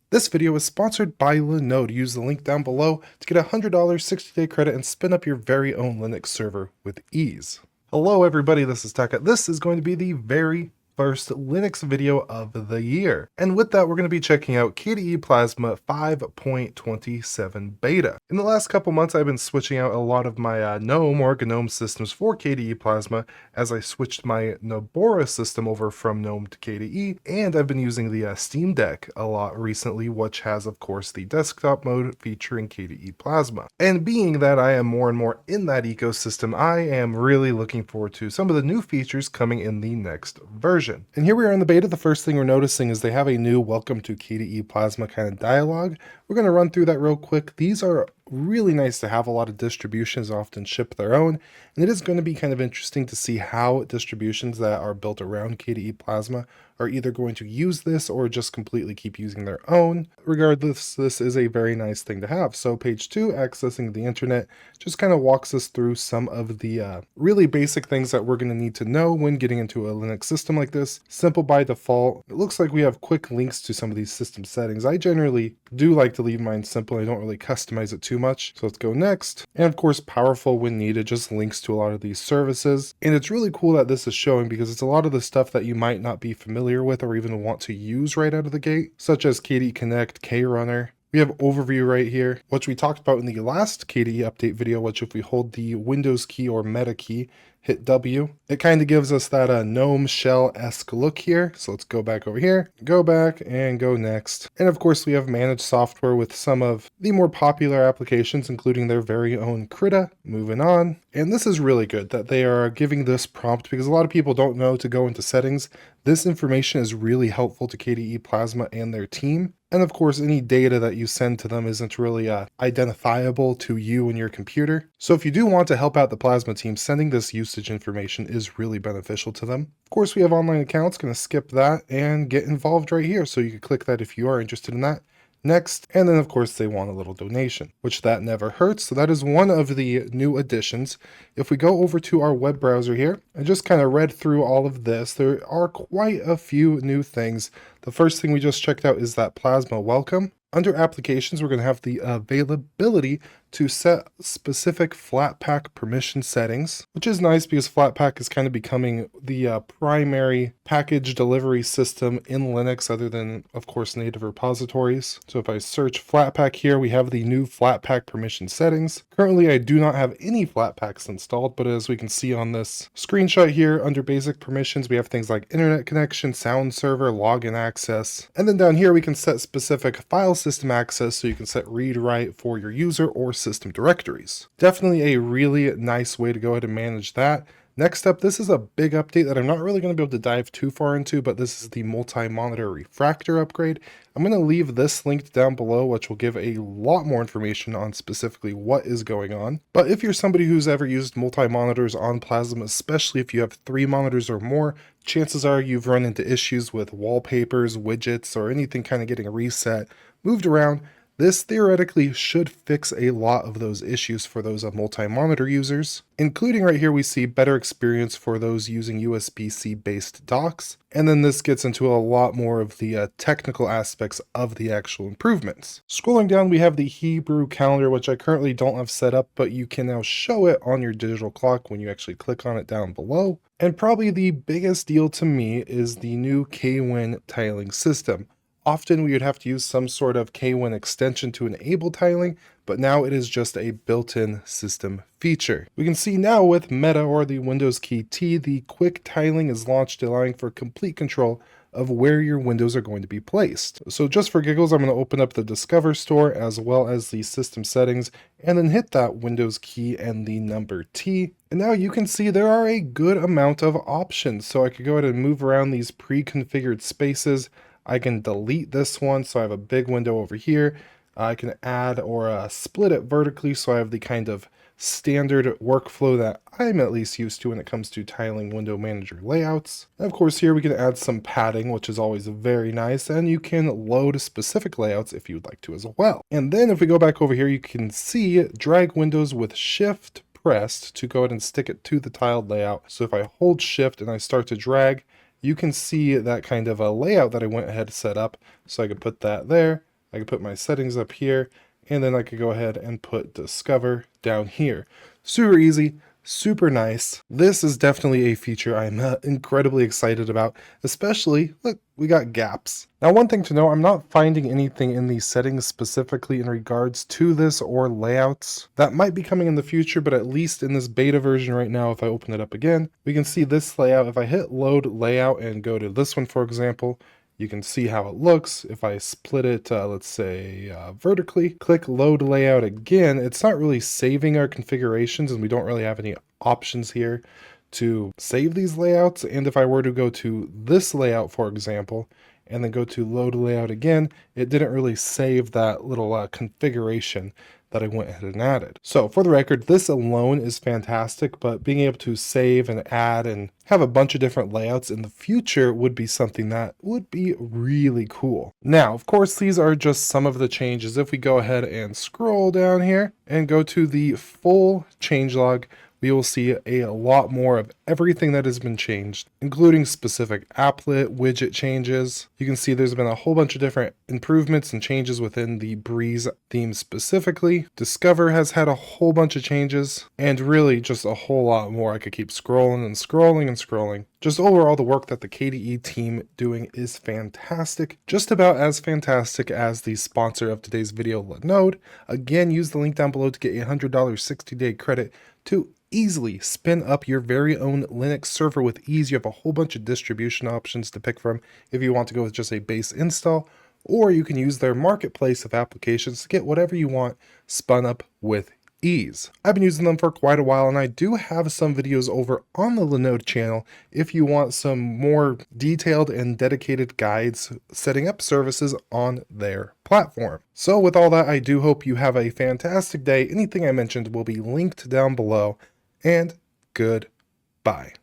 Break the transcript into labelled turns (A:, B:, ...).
A: This video is sponsored by Linode. Use the link down below to get a $100 60-day credit and spin up your very own Linux server with ease. Hello everybody, this is TechHut. This is going to be the very first Linux video of the year. And with that, we're going to be checking out KDE Plasma 5.27 beta. In the last couple months, I've been switching out a lot of my GNOME or GNOME systems for KDE Plasma as I switched my Nobora system over from GNOME to KDE. And I've been using the Steam Deck a lot recently, which has, of course, the desktop mode featuring KDE Plasma. And being that I am more and more in that ecosystem, I am really looking forward to some of the new features coming in the next version. And here we are in the beta. The first thing we're noticing is they have a new welcome to KDE Plasma kind of dialogue. We're going to run through that real quick. These are really nice to have. A lot of distributions often ship their own, and it is going to be kind of interesting to see how distributions that are built around KDE Plasma are either going to use this or just completely keep using their own. Regardless, this is a very nice thing to have. So page 2, accessing the internet, just kind of walks us through some of the really basic things that we're going to need to know when getting into a Linux system like this. Simple by default. It looks like we have quick links to some of these system settings. I generally do like to leave mine simple. I don't really customize it too much. So let's go next. And of course, powerful when needed, just links to a lot of these services. And it's really cool that this is showing because it's a lot of the stuff that you might not be familiar with or even want to use right out of the gate, such as KDE Connect, KRunner. We have overview right here, which we talked about in the last KDE update video, which if we hold the Windows key or Meta key, hit W, it kind of gives us that GNOME shell-esque look here. So let's go back over here, go back and go next. And of course we have managed software with some of the more popular applications, including their very own Krita. Moving on. And this is really good that they are giving this prompt because a lot of people don't know to go into settings. This information is really helpful to KDE Plasma and their team. And of course, any data that you send to them isn't really identifiable to you and your computer. So if you do want to help out the Plasma team, sending this usage information is really beneficial to them. Of course, we have online accounts, going to skip that and get involved right here. So you can click that if you are interested in that. Next, and then of course they want a little donation, which that never hurts. So that is one of the new additions. If we go over to our web browser here, I just kind of read through all of this. There are quite a few new things. The first thing we just checked out is that Plasma welcome. Under applications, we're going to have the availability to set specific Flatpak permission settings, which is nice because Flatpak is kind of becoming the primary package delivery system in Linux other than, of course, native repositories. So if I search Flatpak here, we have the new Flatpak permission settings. Currently, I do not have any Flatpaks installed, but as we can see on this screenshot here, under basic permissions, we have things like internet connection, sound server, login access. And then down here, we can set specific file system access, so you can set read-write for your user or system directories. Definitely a really nice way to go ahead and manage that. Next up, this is a big update that I'm not really going to be able to dive too far into, but this is the multi-monitor refractor upgrade. I'm going to leave this linked down below, which will give a lot more information on specifically what is going on. But if you're somebody who's ever used multi-monitors on Plasma, especially if you have 3 monitors or more, chances are you've run into issues with wallpapers, widgets, or anything kind of getting reset, moved around. This theoretically should fix a lot of those issues for those multi-monitor users, including right here we see better experience for those using USB-C based docks, and then this gets into a lot more of the technical aspects of the actual improvements. Scrolling down, we have the Hebrew calendar, which I currently don't have set up, but you can now show it on your digital clock when you actually click on it down below. And probably the biggest deal to me is the new KWin tiling system. Often we would have to use some sort of KWin extension to enable tiling, but now it is just a built-in system feature. We can see now with Meta or the Windows key T, the quick tiling is launched, allowing for complete control of where your windows are going to be placed. So just for giggles, I'm going to open up the Discover store as well as the system settings and then hit that Windows key and the number T. And now you can see there are a good amount of options. So I could go ahead and move around these pre-configured spaces. I can delete this one, so I have a big window over here. I can add or split it vertically, so I have the kind of standard workflow that I'm at least used to when it comes to tiling window manager layouts. And of course here we can add some padding, which is always very nice, and you can load specific layouts if you'd like to as well. And then if we go back over here, you can see drag windows with shift pressed to go ahead and stick it to the tiled layout. So if I hold shift and I start to drag, you can see that kind of a layout that I went ahead and set up. So I could put that there, I could put my settings up here, and then I could go ahead and put Discover down here. Super easy, super nice. This is definitely a feature I'm incredibly excited about, especially, look, we got gaps. Now, one thing to know, I'm not finding anything in these settings specifically in regards to this or layouts. That might be coming in the future, but at least in this beta version right now, if I open it up again, we can see this layout. If I hit load layout and go to this one, for example, you can see how it looks. If I split it, let's say vertically, click load layout again, it's not really saving our configurations, and we don't really have any options here to save these layouts. And if I were to go to this layout, for example, and then go to load layout again, it didn't really save that little configuration that I went ahead and added. So for the record, this alone is fantastic, but being able to save and add and have a bunch of different layouts in the future would be something that would be really cool. Now, of course, these are just some of the changes. If we go ahead and scroll down here and go to the full changelog, we will see a lot more of everything that has been changed, including specific applet widget changes. You can see there's been a whole bunch of different improvements and changes within the Breeze theme specifically. Discover has had a whole bunch of changes, and really just a whole lot more. I could keep scrolling and scrolling and scrolling. Just overall, the work that the KDE team doing is fantastic, just about as fantastic as the sponsor of today's video, Linode. Again, use the link down below to get a $100 60-day credit to easily spin up your very own Linux server with ease. You have a whole bunch of distribution options to pick from if you want to go with just a base install, or you can use their marketplace of applications to get whatever you want spun up with ease. I've been using them for quite a while, and I do have some videos over on the Linode channel if you want some more detailed and dedicated guides setting up services on their platform. So with all that, I do hope you have a fantastic day. Anything I mentioned will be linked down below, and goodbye.